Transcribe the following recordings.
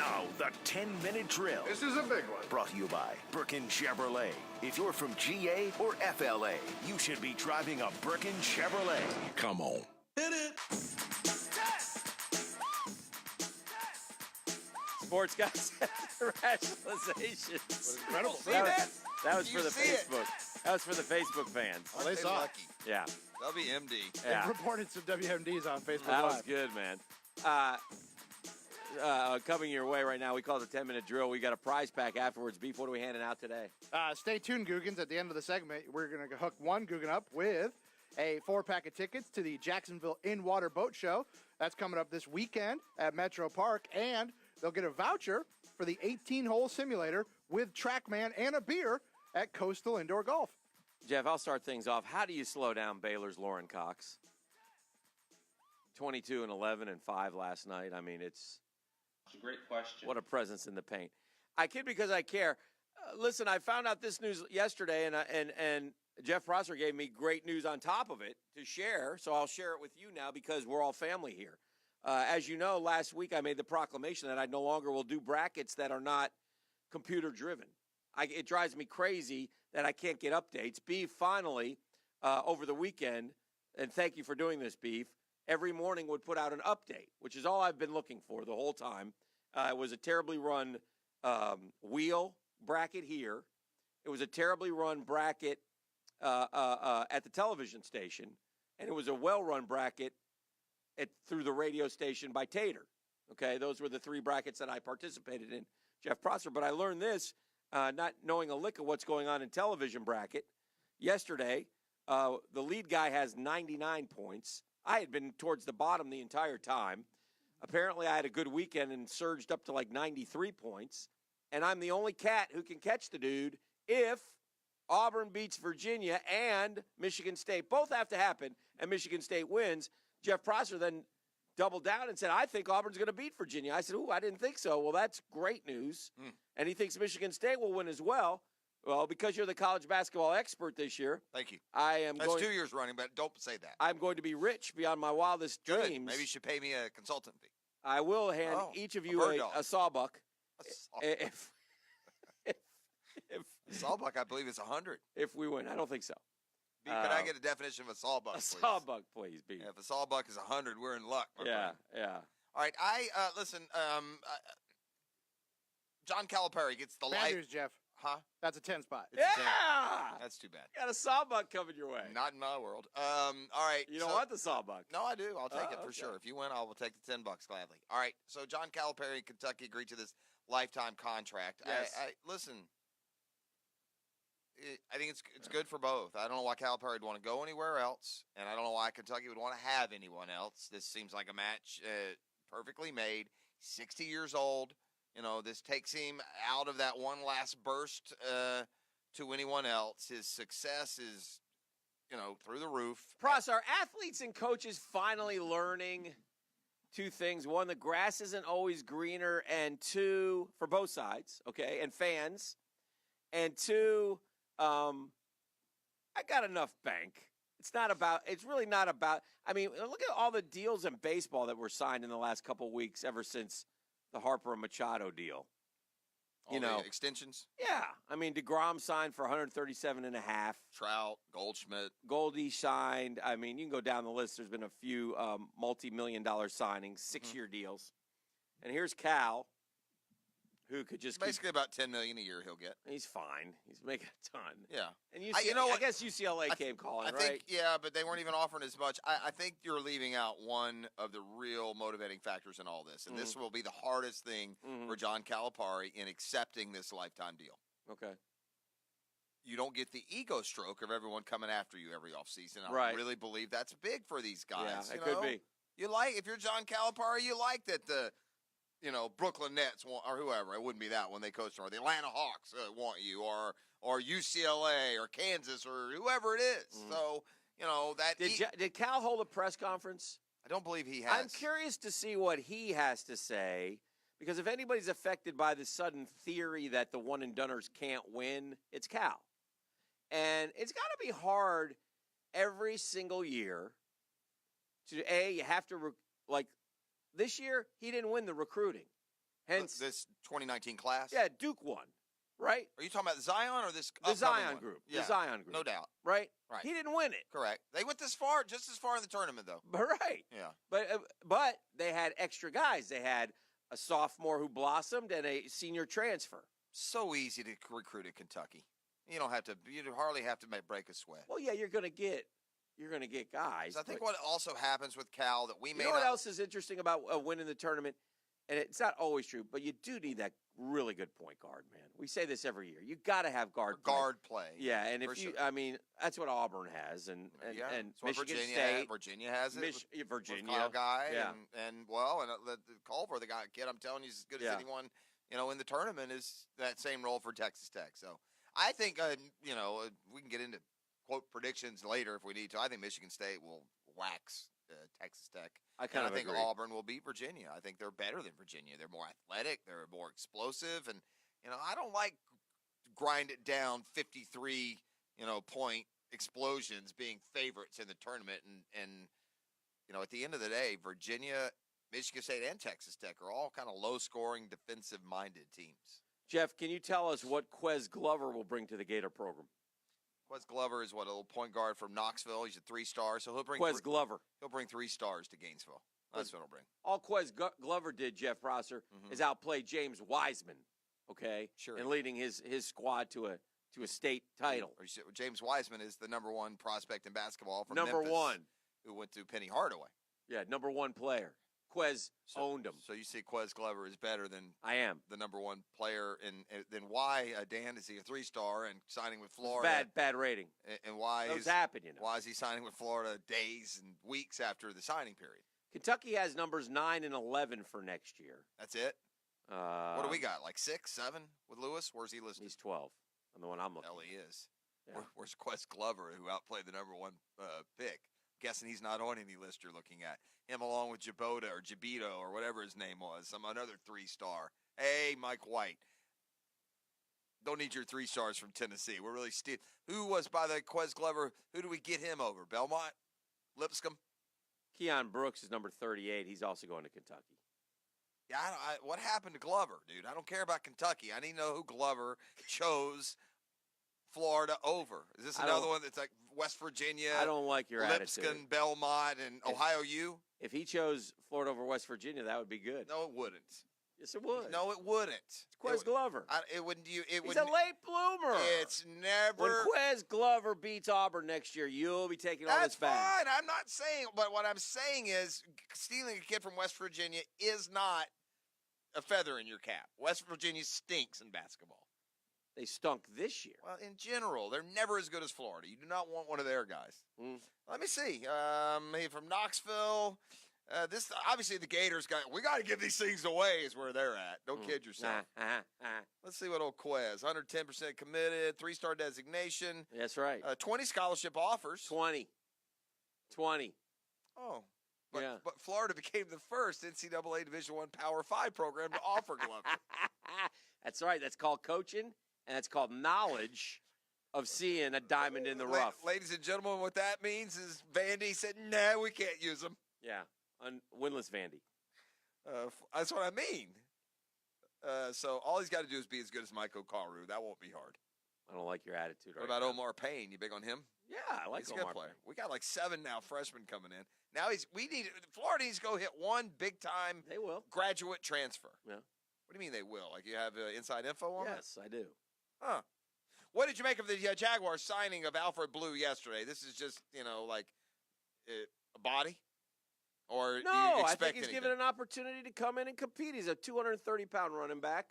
Now, the 10-minute drill. This is a big one. Brought to you by Burkins Chevrolet. If you're from GA or FLA, you should be driving a Burkins Chevrolet. Come on. Hit it. Sports guys rationalization. Incredible. See that? That was for the see it? Facebook. That was for the Facebook fans. Well, they saw it. lucky. Yeah. WMD. They Yeah. reported some WMDs on Facebook That was Live. good, man. Coming your way right now, we call it the 10-minute drill. We got a prize pack afterwards. Beef, what are we handing out today? Stay tuned, Googans. At the end of the segment, we're going to hook one Googan up with a 4-pack of tickets to the Jacksonville In-Water Boat Show. That's coming up this weekend at Metro Park, and they'll get a voucher for the 18-hole simulator with TrackMan and a beer at Coastal Indoor Golf. Jeff, I'll start things off. How do you slow down Baylor's Lauren Cox? 22 and 11 and 5 last night. I mean, it's a great question. What a presence in the paint. I kid because I care. Listen, I found out this news yesterday, and Jeff Prosser gave me great news on top of it to share, so I'll share it with you now because we're all family here. As you know, last week I made the proclamation that I no longer will do brackets that are not computer-driven. It drives me crazy that I can't get updates. Beef, finally, over the weekend, and thank you for doing this, Beef, every morning would put out an update, which is all I've been looking for the whole time. It was a terribly run wheel bracket here. It was a terribly run bracket at the television station, and it was a well-run bracket through the radio station by Tater. Okay, those were the three brackets that I participated in, Jeff Prosser. But I learned this, not knowing a lick of what's going on in television bracket. Yesterday, the lead guy has 99 points. I had been towards the bottom the entire time. Apparently, I had a good weekend and surged up to like 93 points. And I'm the only cat who can catch the dude if Auburn beats Virginia and Michigan State. Both have to happen, and Michigan State wins. Jeff Prosser then doubled down and said, I think Auburn's going to beat Virginia. I said, I didn't think so. Well, that's great news. And he thinks Michigan State will win as well. Well, because you're the college basketball expert this year. Thank you. That's 2 years running, but don't say that. I'm going to be rich beyond my wildest Good. dreams. Maybe you should pay me a consultant fee. I will hand each of you a sawbuck. If A sawbuck, I believe, is 100. If we win. I don't think so. B, could I get a definition of a sawbuck, please? A sawbuck, please, B. Yeah, if a sawbuck is 100, we're in luck. Yeah. All right, listen, John Calipari gets the Bad life. news, Jeff. Huh? That's a 10 spot. It's a 10. Yeah! That's too bad. Got a sawbuck coming your way. Not in my world. All right. You don't want the sawbuck. No, I do. I'll take it for okay. sure. If you win, I will take the $10 gladly. All right. So John Calipari in Kentucky agreed to this lifetime contract. Yes. Listen. I think it's good for both. I don't know why Calipari would want to go anywhere else, and I don't know why Kentucky would want to have anyone else. This seems like a match perfectly made. 60 years old. You know, this takes him out of that one last burst to anyone else. His success is, through the roof. Pross, are athletes and coaches finally learning two things? One, the grass isn't always greener, and two, for both sides, okay, and fans, and two, I got enough bank. It's really not about, look at all the deals in baseball that were signed in the last couple of weeks ever since the Harper and Machado deal. All the extensions? Yeah. DeGrom signed for $137.5. Trout, Goldschmidt. Goldie signed. You can go down the list. There's been a few multi-million-dollar signings, 6-year deals. And here's Cal, who could just basically about $10 million a year he'll get. He's fine. He's making a ton. Yeah. And I guess UCLA came calling, right? Think, yeah, but they weren't even offering as much. I think you're leaving out one of the real motivating factors in all this, and this will be the hardest thing for John Calipari in accepting this lifetime deal. Okay. You don't get the ego stroke of everyone coming after you every offseason. Right. I really believe that's big for these guys. Yeah, it could be. If you're John Calipari, you like that the Brooklyn Nets want, or whoever, it wouldn't be that when they coach, or the Atlanta Hawks want you, or UCLA or Kansas or whoever it is. So, that. Did Cal hold a press conference? I don't believe he has. I'm curious to see what he has to say, because if anybody's affected by the sudden theory that the one-and-doneers can't win, it's Cal. And it's got to be hard every single year to, you have to, this year, he didn't win the recruiting. Hence this 2019 class. Yeah, Duke won, right? Are you talking about Zion or this? The upcoming Zion one? group. Yeah, The Zion group. no doubt. Right? Right. He didn't win it. Correct. They went just as far in the tournament, though. Right. Yeah. But they had extra guys. They had a sophomore who blossomed and a senior transfer. So easy to recruit at Kentucky. You don't have to. You hardly have to break a sweat. Well, yeah, you're gonna get guys. I think what also happens with Cal that we may you know not. what else is interesting about winning the tournament, and it's not always true, but you do need that really good point guard, man. We say this every year. You got to have guard play. Yeah, and if sure. I mean, that's what Auburn has, and Michigan State, Virginia has it. Virginia, with Kyle Guy, yeah. and the Culver, the kid I'm telling you, is as good as anyone. In the tournament is that same role for Texas Tech. So I think we can get into quote predictions later if we need to. I think Michigan State will wax Texas Tech. I think agree. Auburn will beat Virginia. I think they're better than Virginia. They're more athletic. They're more explosive, and I don't like grind it down 53 point explosions being favorites in the tournament. And at the end of the day, Virginia, Michigan State, and Texas Tech are all kind of low scoring, defensive minded teams. Jeff, can you tell us what Quez Glover will bring to the Gator program? Quez Glover is a little point guard from Knoxville. He's a 3-star, so he'll bring Glover. He'll bring 3 stars to Gainesville. That's what he'll bring. All Quez Glover did, Jeff Prosser, is outplay James Wiseman, okay? Sure. And leading his squad to a state title. James Wiseman is the number 1 prospect in basketball from number Memphis, 1, who went to Penny Hardaway. Yeah, number 1 player. Quez owned him. So you see Quez Glover is better than the number 1 player. And then why, Dan, is he a 3-star and signing with Florida? Bad rating. And why Those happen, Why is he signing with Florida days and weeks after the signing period? Kentucky has numbers 9 and 11 for next year. That's it? What do we got, like 6, 7 with Lewis? Where's he listed? He's 12 on the one I'm looking Hell, at. he is. Yeah. Where's Quez Glover, who outplayed the number 1 pick? Guessing he's not on any list you're looking at. Him along with Jabota or Jabito or whatever his name was, another 3-star. Hey, Mike White. Don't need your 3 stars from Tennessee. We're really who was by the Quez Glover? Who do we get him over? Belmont? Lipscomb? Keon Brooks is number 38. He's also going to Kentucky. Yeah, what happened to Glover, dude? I don't care about Kentucky. I need to know who Glover chose Florida over. Is this another one that's like West Virginia? I don't like your Lipscomb, attitude. Belmont, and Ohio U? If he chose Florida over West Virginia, that would be good. No, it wouldn't. Yes, it would. No, it wouldn't. It's Quez Glover. It wouldn't. He's a late bloomer. It's never. When Quez Glover beats Auburn next year, you'll be taking all this back. That's fine. I'm not saying, but what I'm saying is stealing a kid from West Virginia is not a feather in your cap. West Virginia stinks in basketball. They stunk this year. Well, in general, they're never as good as Florida. You do not want one of their guys. Let me see. From Knoxville. This obviously the Gators we got to give these things away is where they're at. Don't kid yourself. Let's see what old Quez. 110% committed, 3-star designation. That's right. 20 scholarship offers. 20. Oh. But Florida became the first NCAA Division I Power 5 program to offer Glover. That's right. That's called coaching, and that's called knowledge of seeing a diamond in the rough. Ladies and gentlemen, what that means is Vandy said, nah, we can't use them. Yeah, winless Vandy. That's what I mean. So all he's got to do is be as good as Mike Okaru. That won't be hard. I don't like your attitude. What about Omar Payne? You big on him? Yeah, I like He's a Omar good player. Payne. We got like 7 now freshmen coming in. Now Florida needs to go hit one big time. They will graduate transfer. Yeah. What do you mean they will? Like you have inside info on that? Yes, I do. Huh. What did you make of the Jaguars signing of Alfred Blue yesterday? This is just like a body. Or no, do you expect I think he's anything? given an opportunity to come in and compete. He's a 230-pound running back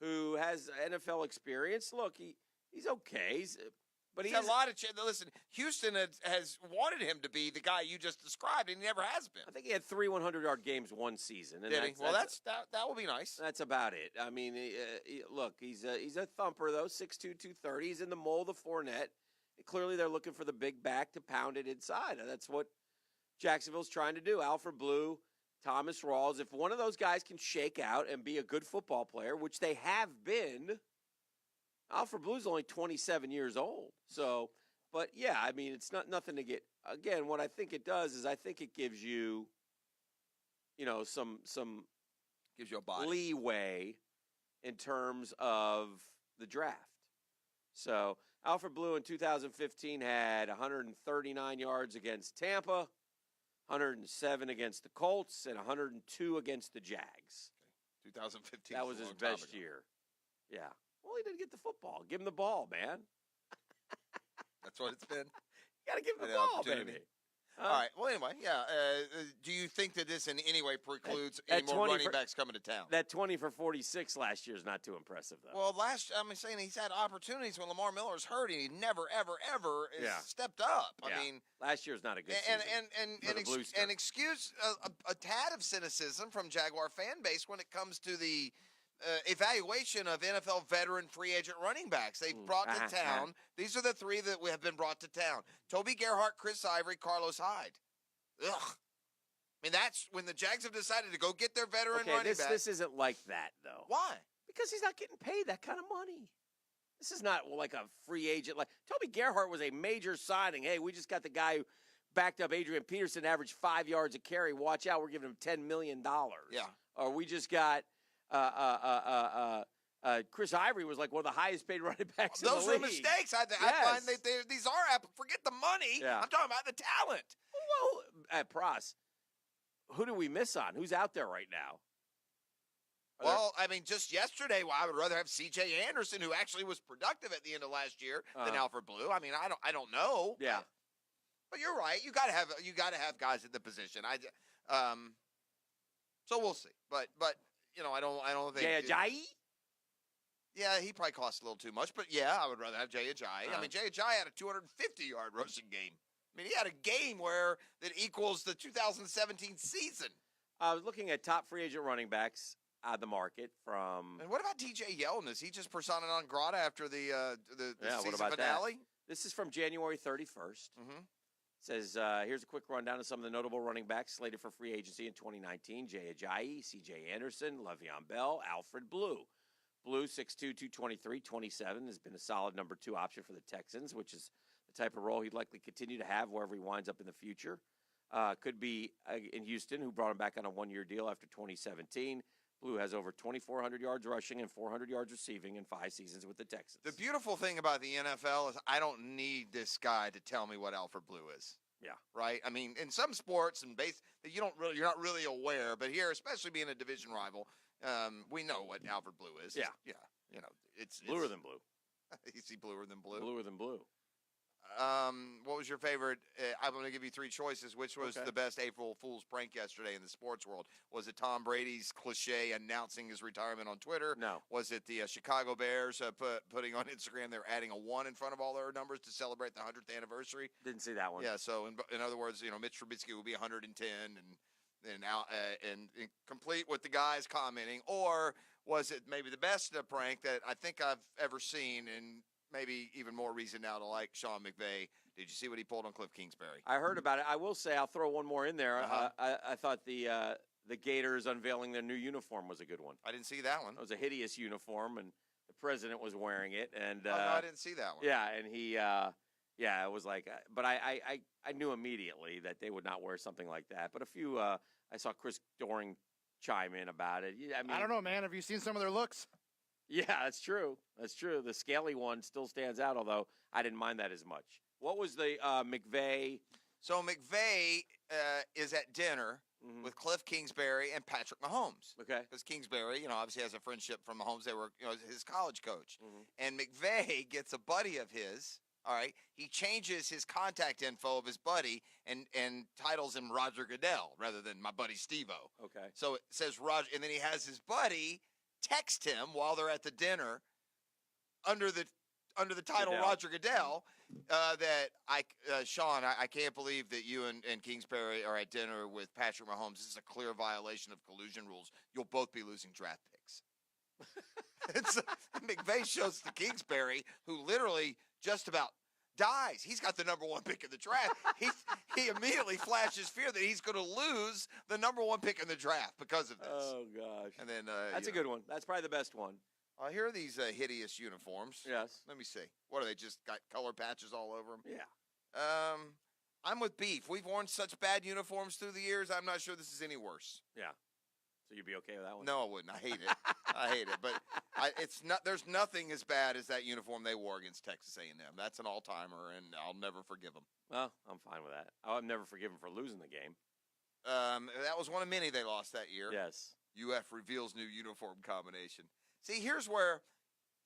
who has NFL experience. Look, he's okay. But he's a lot of listen, Houston has wanted him to be the guy you just described, and he never has been. I think he had 3 100-yard games one season. And Did he? Well, that will be nice. That's about it. I mean, look, he's a thumper, though, 6'2", 230. He's in the mold of Fournette. Clearly, they're looking for the big back to pound it inside. That's what Jacksonville's trying to do. Alfred Blue, Thomas Rawls. If one of those guys can shake out and be a good football player, which they have been, Alfred Blue's only 27 years old. So, but yeah, I mean, it's nothing to get. Again, what I think it does is I think it gives you, some Gives you a body. leeway in terms of the draft. So Alfred Blue in 2015 had 139 yards against Tampa, 107 against the Colts, and 102 against the Jags. 2015. That was his best year. Yeah. Well, he didn't get the football. Give him the ball, man. That's what it's been. You got to give him the An ball, opportunity. baby. All right. Well, anyway, yeah. Do you think that this in any way precludes any more running backs coming to town? That 20 for 46 last year is not too impressive, though. Well, I'm saying he's had opportunities when Lamar Miller's hurt, and he never, ever, ever has stepped up. Yeah. I mean, last year's not a good season. And excuse a tad of cynicism from Jaguar fan base when it comes to the evaluation of NFL veteran free agent running backs they've brought to town. These are the three that have been brought to town: Toby Gerhart, Chris Ivory, Carlos Hyde. Ugh. I mean, that's when the Jags have decided to go get their veteran running back. This isn't like that, though. Why? Because he's not getting paid that kind of money. This is not like a free agent. Like Toby Gerhart was a major signing. Hey, we just got the guy who backed up Adrian Peterson, averaged 5 yards a carry. Watch out, we're giving him $10 million. Yeah. Or we just got Chris Ivory was like one of the highest paid running backs in the league. Those are mistakes. I find that these are forget the money. Yeah. I'm talking about the talent. Well, at Pros, who do we miss on? Who's out there right now? Well, I mean, just yesterday, I would rather have C.J. Anderson, who actually was productive at the end of last year, than Alfred Blue. I mean, I don't know. Yeah, but you're right. You got to have guys at the position. So we'll see. But I don't think. Jay Ajayi? Yeah, he probably costs a little too much. But yeah, I would rather have Jay Ajayi. I mean, Jay Ajayi had a 250-yard rushing game. I mean, he had a game that equals the 2017 season. I was looking at top free agent running backs on the market from. And what about DJ Yeldon? Is he just persona non grata after the season what about finale? That? This is from January 31st. Mm-hmm. It says, here's a quick rundown of some of the notable running backs slated for free agency in 2019. Jay Ajayi, C.J. Anderson, Le'Veon Bell, Alfred Blue. Blue, 6'2", 223, 27, has been a solid number 2 option for the Texans, which is the type of role he'd likely continue to have wherever he winds up in the future. Could be in Houston, who brought him back on a 1-year deal after 2017. Blue has over 2,400 yards rushing and 400 yards receiving in 5 seasons with the Texans. The beautiful thing about the NFL is I don't need this guy to tell me what Alfred Blue is. Yeah. Right? I mean, in some sports and you're not really aware, but here, especially being a division rival, we know what Alfred Blue is. Yeah. Yeah. It's bluer than blue. Is he bluer than blue? Bluer than blue. What was your favorite? I'm going to give you 3 choices. Which was the best April Fool's prank yesterday in the sports world? Was it Tom Brady's cliche announcing his retirement on Twitter? No. Was it the Chicago Bears putting on Instagram they're adding a 1 in front of all their numbers to celebrate the 100th anniversary? Didn't see that one. Yeah. So in other words, Mitch Trubisky will be 110 and complete with the guys commenting, or was it maybe the best prank that I think I've ever seen and maybe even more reason now to like Sean McVay? Did you see what he pulled on Cliff Kingsbury? I heard about it. I will say, I'll throw one more in there. I thought the Gators unveiling their new uniform was a good one. I didn't see that one. It was a hideous uniform, and the president was wearing it. And no, I didn't see that one. Yeah, and he, it was like, but I knew immediately that they would not wear something like that. But a few, I saw Chris Doring chime in about it. I mean, I don't know, man. Have you seen some of their looks? Yeah, that's true. That's true. The scaly one still stands out, although I didn't mind that as much. What was the McVay? So McVay is at dinner with Cliff Kingsbury and Patrick Mahomes. Okay. Because Kingsbury, obviously has a friendship from Mahomes. They were, his college coach. And McVay gets a buddy of his. All right. He changes his contact info of his buddy and titles him Roger Goodell rather than my buddy Steve-O. Okay. So it says Roger, and then he has his buddy text him while they're at the dinner under the title Goodell. Roger Goodell Sean, I can't believe that you and Kingsbury are at dinner with Patrick Mahomes. This is a clear violation of collusion rules. You'll both be losing draft picks. McVay shows to Kingsbury, who literally just about dies. He's got the number 1 pick in the draft. He immediately flashes fear that he's going to lose the number 1 pick in the draft because of this. Oh gosh. And then that's a good one. That's probably the best one. Here are these hideous uniforms. Yes. Let me see. What are they? Just got color patches all over them? Yeah. I'm with Beef. We've worn such bad uniforms through the years. I'm not sure this is any worse. Yeah. So you'd be okay with that one? No, I wouldn't. I hate it. I hate it. But it's not. There's nothing as bad as that uniform they wore against Texas A&M. That's an all-timer, and I'll never forgive them. Well, I'm fine with that. I'll never forgive them for losing the game. That was one of many they lost that year. Yes. UF reveals new uniform combination. See, here's where,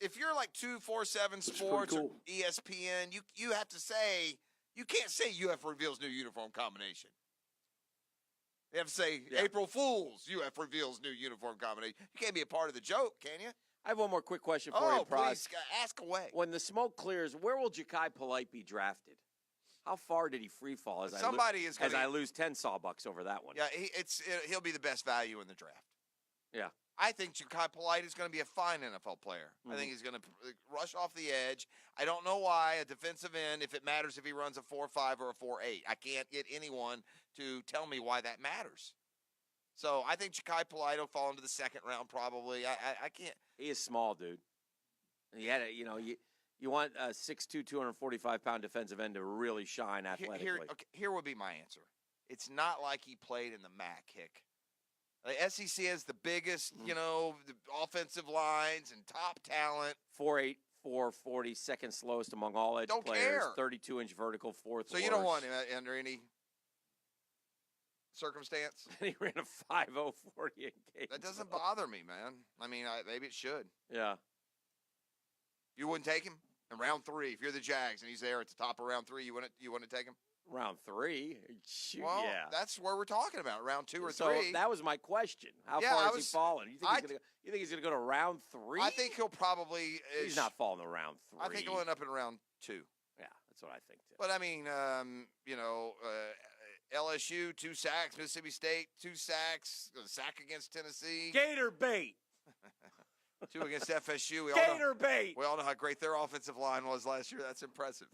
if you're like 247 Sports cool. or ESPN, you have to say, you can't say UF reveals new uniform combination. You have to say, April Fool's, UF reveals new uniform combination. You can't be a part of the joke, can you? I have one more quick question for you, Proz. Please, ask away. When the smoke clears, where will Ja'Kai Polite be drafted? How far did he free fall as I lose 10 sawbucks over that one? Yeah, he'll be the best value in the draft. Yeah. I think Ja'Kai Polite is going to be a fine NFL player. Mm-hmm. I think he's going to rush off the edge. I don't know why a defensive end, if it matters if he runs a 4.5 or a 4.8. I can't get anyone to tell me why that matters. So I think Ja'Kai Polite will fall into the second round probably. I can't. He is small, dude. And he had you want a 6'2", 245-pound defensive end to really shine athletically. Here would be my answer. It's not like he played in the MAC, Hick. The SEC has the biggest, the offensive lines and top talent. 4'8", 440, second slowest among all edge players. 32-inch vertical, fourth. So you don't want him under any circumstance? He ran a 5.0 40 in Gainesville. That doesn't bother me, man. I mean, maybe it should. Yeah. You wouldn't take him in round 3 if you're the Jags and he's there at the top of round 3. You wouldn't take him. Round 3? Shoot, well, yeah. That's where we're talking about, round 2 or 3. So that was my question. How far has he fallen? You think he's going to go to round 3? I think he'll probably. He's not falling to round 3. I think he'll end up in round 2. Yeah, that's what I think too. But I mean, LSU 2 sacks, Mississippi State 2 sacks, a sack against Tennessee. Gator bait. 2 against FSU. Bait. We all know how great their offensive line was last year. That's impressive.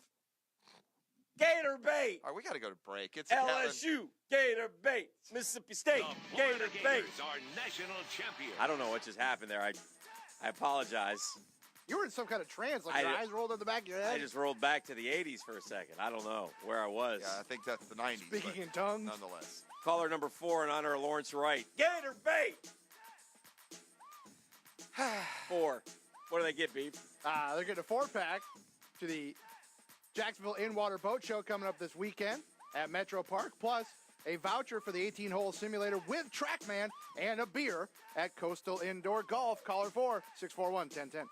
Gator bait. All right, we got to go to break. It's LSU, Gator bait. Mississippi State, Gator bait. Are national champions. I don't know what just happened there. I apologize. You were in some kind of trance, like your eyes rolled in the back of your head. I just rolled back to the 80s for a second. I don't know where I was. Yeah, I think that's the 90s. Speaking in tongues. Nonetheless. Caller number 4 in honor of Lawrence Wright. Gator bait. 4. What do they get, Beef? They're getting a 4-pack to the Jacksonville In-Water Boat Show coming up this weekend at Metro Park, plus a voucher for the 18-hole simulator with TrackMan and a beer at Coastal Indoor Golf. Caller 4, 641-1010.